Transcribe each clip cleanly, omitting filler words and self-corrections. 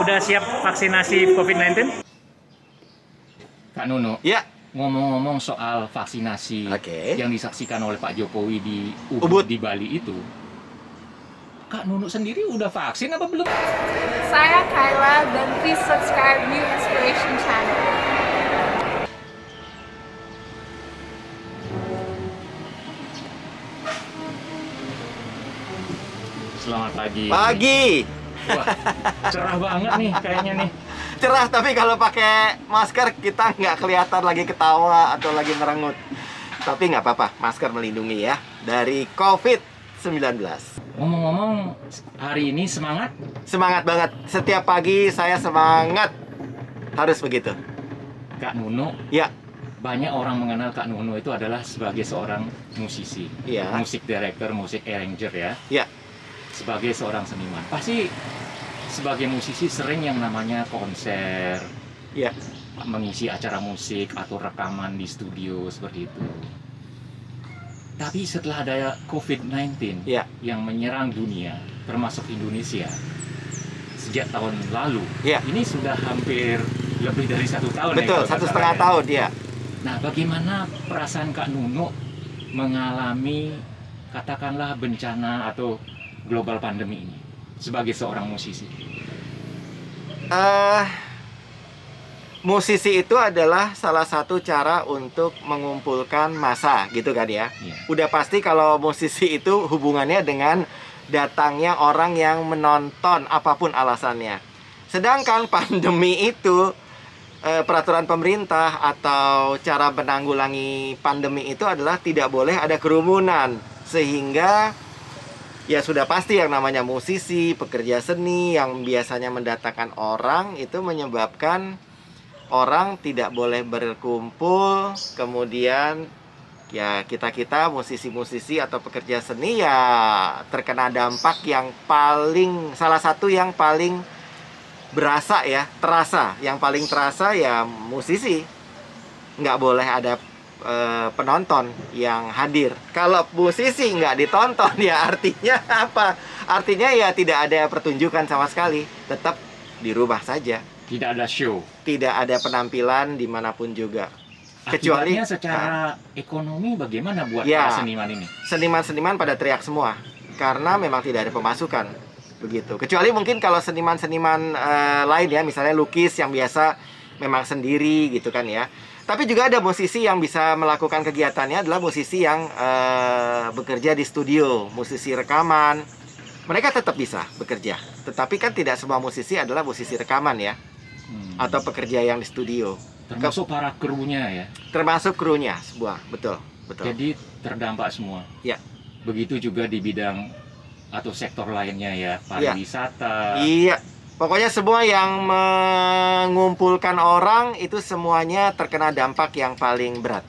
Udah siap vaksinasi COVID-19? Kak Nunu, Ya, ngomong-ngomong soal vaksinasi Oke. yang disaksikan oleh Pak Jokowi di Ubud. di Bali itu, Kak Nunu sendiri udah vaksin apa belum? Saya Kyla dan please subscribe New Inspiration Channel. Selamat pagi. pagi. Wah, cerah banget nih kayaknya nih. Cerah, tapi kalau pakai masker kita nggak kelihatan lagi ketawa atau lagi merengut. Tapi nggak apa-apa, masker melindungi ya dari COVID-19. Ngomong-ngomong, hari ini semangat? Semangat banget. Setiap pagi saya semangat. Harus begitu. Kak Nunu, Ya, banyak orang mengenal Kak Nunu itu adalah sebagai seorang musisi, Iya. musik director, musik arranger ya, ya, sebagai seorang seniman. Pasti sebagai musisi sering yang namanya konser, ya. mengisi acara musik atau rekaman di studio seperti itu. Tapi setelah ada COVID-19 Ya. yang menyerang dunia, termasuk Indonesia, sejak tahun lalu, Ya. ini sudah hampir lebih dari 1 tahun. Betul, kalau nggak 1,5 salah ya. tahun ya. Nah, bagaimana perasaan Kak Nunu mengalami katakanlah bencana atau global pandemi ini sebagai seorang musisi? Musisi itu adalah salah satu cara untuk mengumpulkan massa gitu kan ya. Iya. Udah pasti kalau musisi itu hubungannya dengan datangnya orang yang menonton apapun alasannya. Sedangkan pandemi itu peraturan pemerintah atau cara menanggulangi pandemi itu adalah tidak boleh ada kerumunan, sehingga ya sudah pasti yang namanya musisi, pekerja seni yang biasanya mendatangkan orang itu menyebabkan orang tidak boleh berkumpul. Kemudian ya kita musisi-musisi atau pekerja seni ya terkena dampak yang salah satu yang paling berasa ya, terasa. Yang paling terasa ya musisi. Nggak boleh ada penonton yang hadir. Kalau musisi nggak ditonton ya artinya apa? Artinya ya tidak ada pertunjukan sama sekali. Tetap di rumah saja. Tidak ada show. Tidak ada penampilan dimanapun juga. Kecuali Akibatnya secara ekonomi bagaimana buat Ya. para seniman ini? seniman-seniman pada teriak semua karena memang tidak ada pemasukan begitu. Kecuali mungkin kalau seniman-seniman lain ya, misalnya lukis yang biasa memang sendiri gitu kan ya. Tapi juga ada musisi yang bisa melakukan kegiatannya adalah musisi yang bekerja di studio, musisi rekaman. Mereka tetap bisa bekerja. Tetapi kan tidak semua musisi adalah musisi rekaman ya, atau pekerja yang di studio. Termasuk para krunya ya. Termasuk krunya sebuah, betul. Jadi terdampak semua. Ya. Begitu juga di bidang atau sektor lainnya ya, pariwisata. Iya, pokoknya semua yang mengumpulkan orang itu semuanya terkena dampak yang paling berat.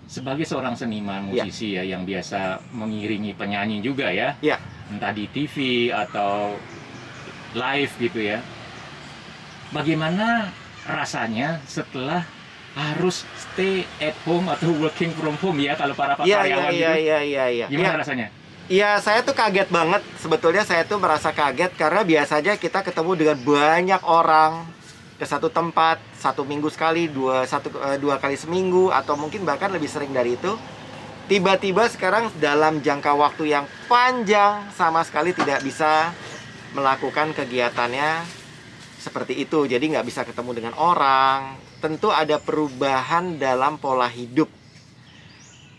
Sebagai seorang seniman musisi ya yang biasa mengiringi penyanyi juga ya. Ya. Entah di TV atau live gitu ya. Bagaimana rasanya setelah harus stay at home atau working from home ya kalau para karyawan gitu? Iya. Gimana rasanya? Iya, saya tuh kaget banget. Sebetulnya saya tuh merasa kaget karena biasanya kita ketemu dengan banyak orang ke satu tempat, 1 minggu sekali, dua kali seminggu, atau mungkin bahkan lebih sering dari itu. Tiba-tiba sekarang dalam jangka waktu yang panjang sama sekali tidak bisa melakukan kegiatannya seperti itu. Jadi nggak bisa ketemu dengan orang. Tentu ada perubahan dalam pola hidup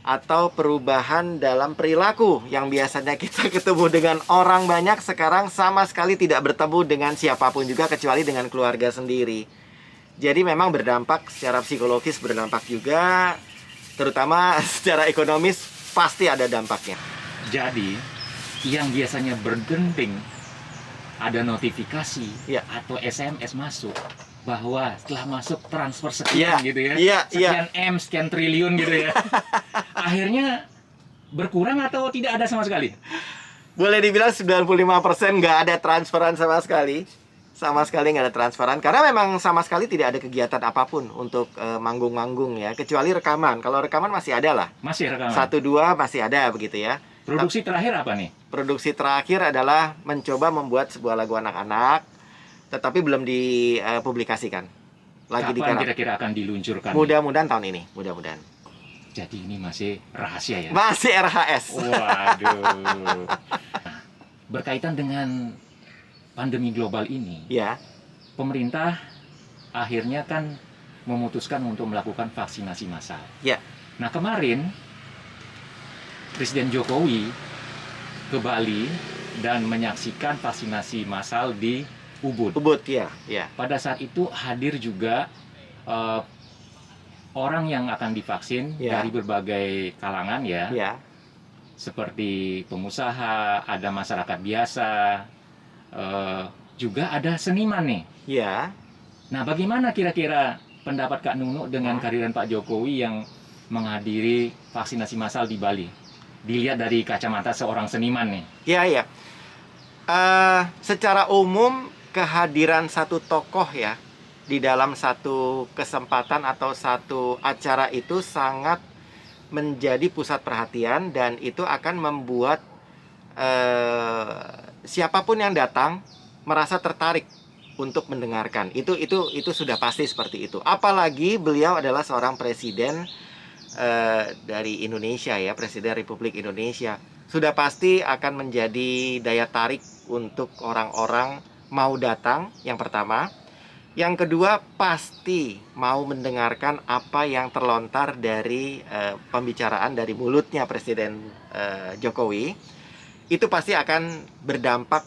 atau perubahan dalam perilaku. Yang biasanya kita ketemu dengan orang banyak, sekarang sama sekali tidak bertemu dengan siapapun juga kecuali dengan keluarga sendiri. Jadi memang berdampak secara psikologis, berdampak juga, terutama secara ekonomis pasti ada dampaknya. Jadi yang biasanya bergenting ada notifikasi Ya. atau SMS masuk bahwa setelah masuk transfer sekian Iya, gitu ya, iya, sekian M, sekian triliun gitu ya, akhirnya berkurang atau tidak ada sama sekali? Boleh dibilang 95% nggak ada transferan sama sekali. Sama sekali nggak ada transferan. Karena memang sama sekali tidak ada kegiatan apapun untuk manggung-manggung ya. Kecuali rekaman. Kalau rekaman masih ada lah. Masih rekaman? 1-2 masih ada begitu ya. Produksi terakhir apa nih? Produksi terakhir adalah mencoba membuat sebuah lagu anak-anak. tetapi belum dipublikasikan. Lagi Kapan digarap. kira-kira akan diluncurkan? Mudah-mudahan tahun ini, mudah-mudahan. Jadi ini masih rahasia ya? Masih RHS. Waduh. Nah, berkaitan dengan pandemi global ini, Ya, pemerintah akhirnya kan memutuskan untuk melakukan vaksinasi massal. ya, Nah kemarin Presiden Jokowi ke Bali dan menyaksikan vaksinasi massal di Ubud. Ubud ya, ya. Pada saat itu hadir juga orang yang akan divaksin Ya. dari berbagai kalangan ya, Ya, seperti pengusaha, ada masyarakat biasa, juga ada seniman nih. ya. Nah, bagaimana kira-kira pendapat Kak Nunu dengan kehadiran Pak Jokowi yang menghadiri vaksinasi massal di Bali? Dilihat dari kacamata seorang seniman nih. Ya, ya. Secara umum kehadiran satu tokoh ya di dalam satu kesempatan atau satu acara itu sangat menjadi pusat perhatian, dan itu akan membuat siapapun yang datang merasa tertarik untuk mendengarkan. Itu sudah pasti seperti itu. Apalagi beliau adalah seorang presiden dari Indonesia ya, Presiden Republik Indonesia. Sudah pasti akan menjadi daya tarik untuk orang-orang mau datang, yang pertama. Yang kedua, pasti mau mendengarkan apa yang terlontar dari pembicaraan dari mulutnya Presiden Jokowi. Itu pasti akan berdampak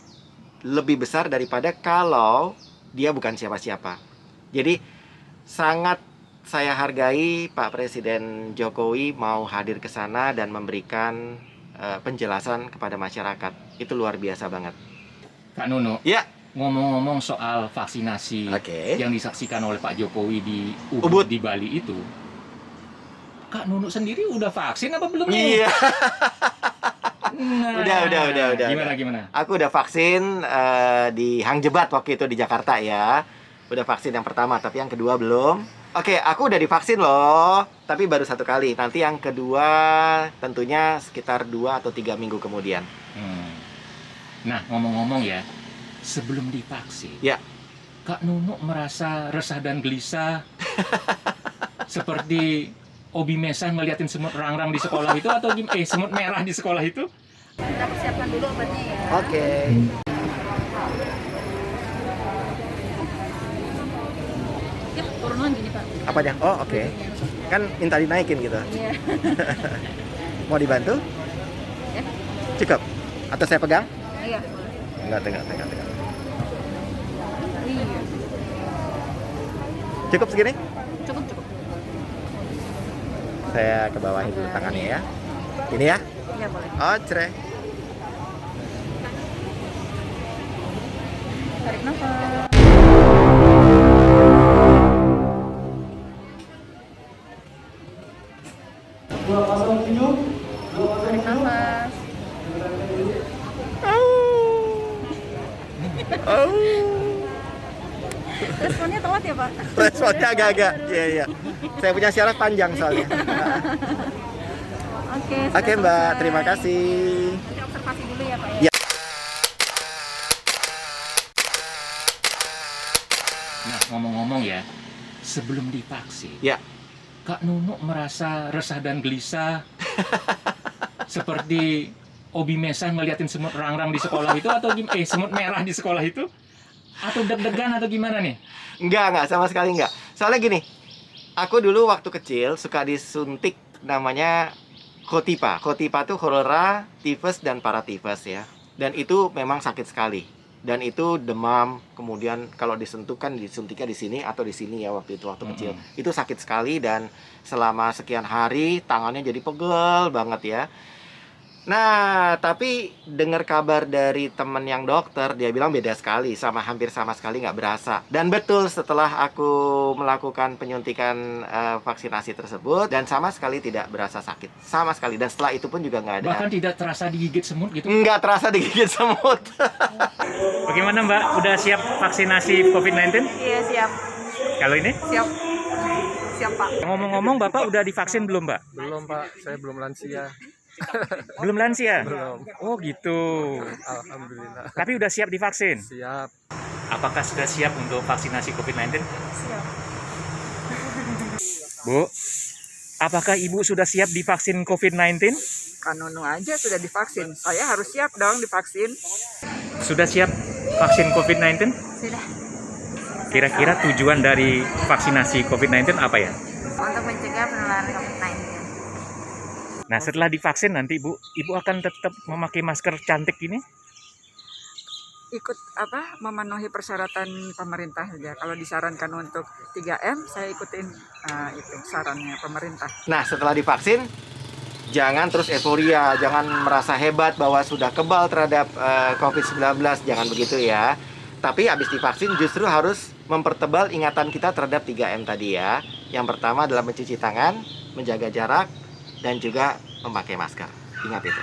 lebih besar daripada kalau dia bukan siapa-siapa. Jadi sangat saya hargai Pak Presiden Jokowi mau hadir ke sana dan memberikan penjelasan kepada masyarakat. Itu luar biasa banget. Kak Nunu, Ya. ngomong-ngomong soal vaksinasi Oke. yang disaksikan oleh Pak Jokowi di Ubud. Ubud di Bali itu, Kak Nunu sendiri udah vaksin apa belum nih? Iya. Nah, Udah. Gimana? Aku udah vaksin di Hang Jebat waktu itu di Jakarta ya. Udah vaksin yang pertama, tapi yang kedua belum. Oke, aku udah divaksin loh, tapi baru 1 kali. Nanti yang kedua tentunya sekitar 2 atau 3 minggu kemudian. Nah, ngomong-ngomong ya, sebelum divaksin, Ya. Kak Nunu merasa resah dan gelisah seperti Obi Mesa ngeliatin semut rangrang di sekolah itu, atau semut merah di sekolah itu? Kita persiapkan dulu obatnya ya. Oke. Ya, turunan gini Pak. Apanya? Oh, oke. Kan minta dinaikin gitu. Iya. Mau dibantu? Ya. Cukup? Atau saya pegang? Iya. Enggak. Iya. Cukup segini? Cukup. Saya ke bawahin dulu tangannya ya. Ini ya? Iya boleh. Oh, cereh. Tarik nafas. Tarik nafas. Oh. Responnya telat ya Pak? Responnya agak-agak. Iya. Saya punya syarat panjang soalnya. Oke. Oke, sudah Mbak. selesai. Terima kasih. Kita observasi dulu ya Pak ya. Ya. Nah, ngomong-ngomong ya, sebelum divaksin, Ya. Kak Nunu merasa resah dan gelisah seperti Obi Mesa ngeliatin semut rangrang di sekolah itu, atau semut merah di sekolah itu? Atau deg-degan atau gimana nih? Enggak, sama sekali enggak. Soalnya gini, aku dulu waktu kecil suka disuntik namanya Kotipa. Kotipa itu cholera, tifus, dan paratifus ya. Dan itu memang sakit sekali. Dan itu demam, kemudian kalau disuntiknya di sini atau di sini ya waktu kecil. Itu sakit sekali, dan selama sekian hari tangannya jadi pegel banget ya. Nah, tapi dengar kabar dari temen yang dokter, dia bilang beda sekali, hampir sama sekali nggak berasa. Dan betul, setelah aku melakukan penyuntikan vaksinasi tersebut, dan sama sekali tidak berasa sakit, sama sekali. Dan setelah itu pun juga nggak ada. Bahkan tidak terasa digigit semut gitu? Nggak terasa digigit semut. Bagaimana Mbak? Udah siap vaksinasi COVID-19? Iya siap. Kalau ini? Siap Pak. Ngomong-ngomong, Bapak udah divaksin belum, Mbak? Belum Pak, saya belum lansia. Belum lansia? Belum. Oh gitu. Alhamdulillah. Tapi udah siap divaksin? Siap. apakah sudah siap untuk vaksinasi COVID-19? Siap. Bu, apakah Ibu sudah siap divaksin COVID-19? Kanunu aja sudah divaksin. Saya harus siap dong divaksin. Sudah siap vaksin COVID-19? Sudah. Kira-kira tujuan dari vaksinasi COVID-19 apa ya? Untuk mencegah penularan COVID-19. Nah, setelah divaksin nanti Ibu akan tetap memakai masker cantik ini? Ikut memenuhi persyaratan pemerintah saja. Kalau disarankan untuk 3M, saya ikutin itu sarannya pemerintah. Nah, setelah divaksin, jangan terus euforia, jangan merasa hebat bahwa sudah kebal terhadap COVID-19, jangan begitu ya. Tapi habis divaksin justru harus mempertebal ingatan kita terhadap 3M tadi ya. Yang pertama adalah mencuci tangan, menjaga jarak, dan juga memakai masker. Ingat itu.